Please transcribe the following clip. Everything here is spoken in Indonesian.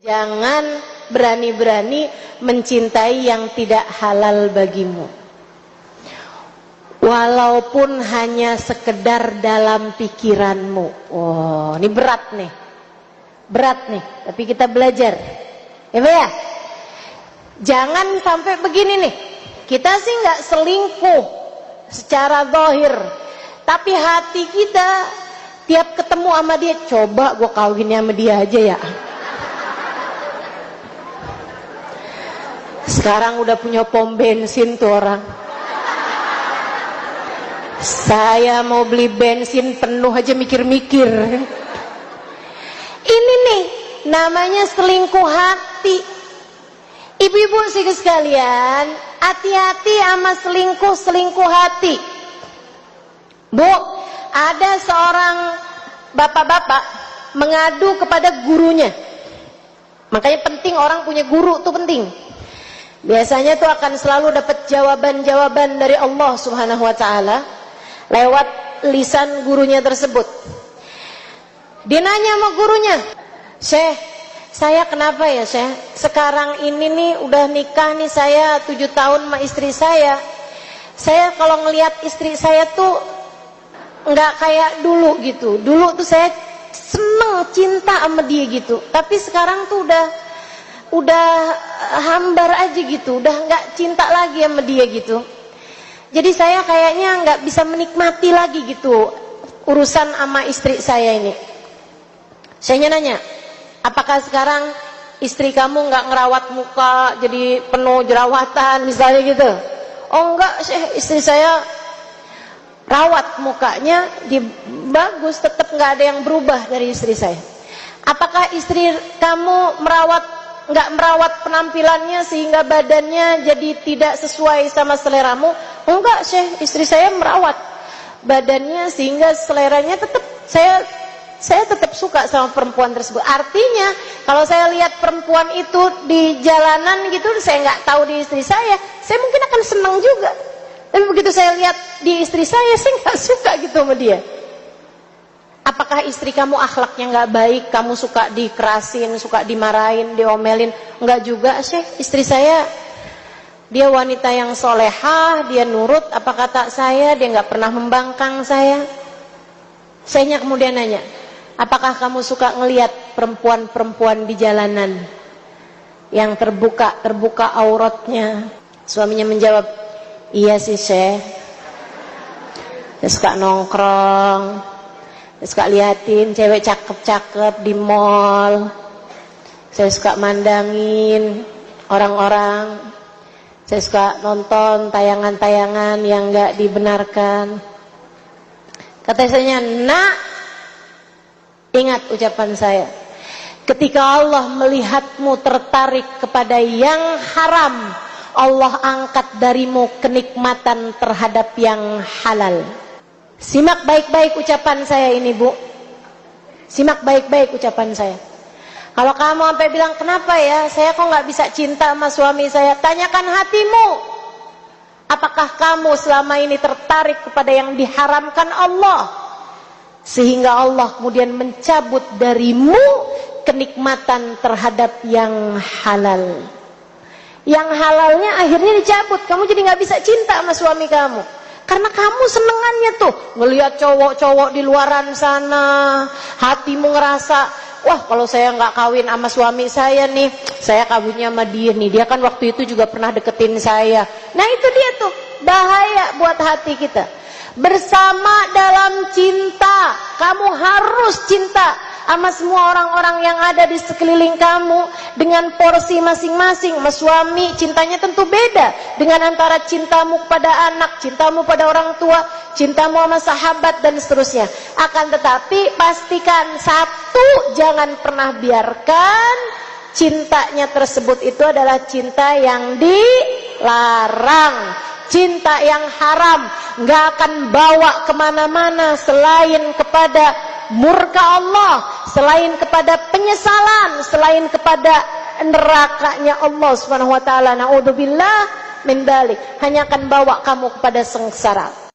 Jangan berani-berani mencintai yang tidak halal bagimu, walaupun hanya sekedar dalam pikiranmu. Oh, ini berat nih, tapi kita belajar, ya. Jangan sampai begini nih, kita sih nggak selingkuh secara zahir, tapi hati kita tiap ketemu sama dia, coba gue kawin sama dia aja ya. Sekarang udah punya pom bensin tuh orang. Saya mau beli bensin penuh aja mikir-mikir. Ini nih namanya selingkuh hati. Ibu-ibu sih sekalian, hati-hati sama selingkuh hati. Bu, ada seorang bapak-bapak mengadu kepada gurunya. Makanya penting orang punya guru tuh penting. Biasanya tuh akan selalu dapat jawaban-jawaban dari Allah Subhanahu wa taala lewat lisan gurunya tersebut. Dia nanya sama gurunya, "Syekh, saya kenapa ya, Syekh? Sekarang ini nih udah nikah nih saya 7 tahun sama istri saya. Saya kalau ngelihat istri saya tuh nggak kayak dulu gitu. Dulu tuh saya seneng cinta sama dia gitu. Tapi sekarang tuh udah hambar aja gitu, udah nggak cinta lagi sama dia gitu. Jadi saya kayaknya nggak bisa menikmati lagi gitu urusan sama istri saya ini." Saya nanya, "Apakah sekarang istri kamu nggak ngerawat muka jadi penuh jerawatan misalnya gitu?" "Oh enggak, istri saya rawat mukanya, bagus, tetap nggak ada yang berubah dari istri saya." "Apakah istri kamu nggak merawat penampilannya sehingga badannya jadi tidak sesuai sama seleramu?" "Enggak, Syekh, istri saya merawat badannya sehingga seleranya tetap saya tetap suka sama perempuan tersebut." Artinya kalau saya lihat perempuan itu di jalanan gitu, saya nggak tahu di istri saya mungkin akan senang juga. Tapi begitu saya lihat di istri saya nggak suka gitu sama dia. "Apakah istri kamu akhlaknya nggak baik, kamu suka dikerasin, suka dimarahin, diomelin?" "Enggak juga, Syekh, istri saya dia wanita yang solehah, dia nurut apa kata saya, dia nggak pernah membangkang saya." Saya kemudian nanya, "Apakah kamu suka ngelihat perempuan-perempuan di jalanan yang terbuka auratnya?" Suaminya menjawab, "Iya sih, Syekh, saya suka nongkrong, saya suka liatin cewek cakep-cakep di mall, saya suka mandangin orang-orang, saya suka nonton tayangan-tayangan yang gak dibenarkan." Kata saya, "Nak, ingat ucapan saya, ketika Allah melihatmu tertarik kepada yang haram, Allah angkat darimu kenikmatan terhadap yang halal." Simak baik-baik ucapan saya ini, Bu. Simak baik-baik ucapan saya. Kalau kamu sampai bilang, "Kenapa ya, saya kok nggak bisa cinta sama suami saya?" Tanyakan hatimu. Apakah kamu selama ini tertarik kepada yang diharamkan Allah, sehingga Allah kemudian mencabut darimu kenikmatan terhadap yang halal? Yang halalnya akhirnya dicabut, kamu jadi nggak bisa cinta sama suami kamu. Karena kamu senengannya tuh ngelihat cowok-cowok di luaran sana, hatimu ngerasa, "Wah, kalau saya nggak kawin sama suami saya nih, saya kawinnya sama dia nih, dia kan waktu itu juga pernah deketin saya." Nah itu dia tuh, bahaya buat hati kita. Bersama dalam cinta, kamu harus cinta sama semua orang-orang yang ada di sekeliling kamu dengan porsi masing-masing. Sama suami cintanya tentu beda dengan antara cintamu kepada anak, cintamu pada orang tua, cintamu sama sahabat dan seterusnya. Akan tetapi pastikan satu, jangan pernah biarkan cintanya tersebut itu adalah cinta yang dilarang, cinta yang haram, nggak akan bawa kemana-mana selain kepada murka Allah, selain kepada penyesalan, selain kepada nerakanya Allah Subhanahu wa taala. Naudzubillah min dzalik. Hanya akan bawa kamu kepada sengsara.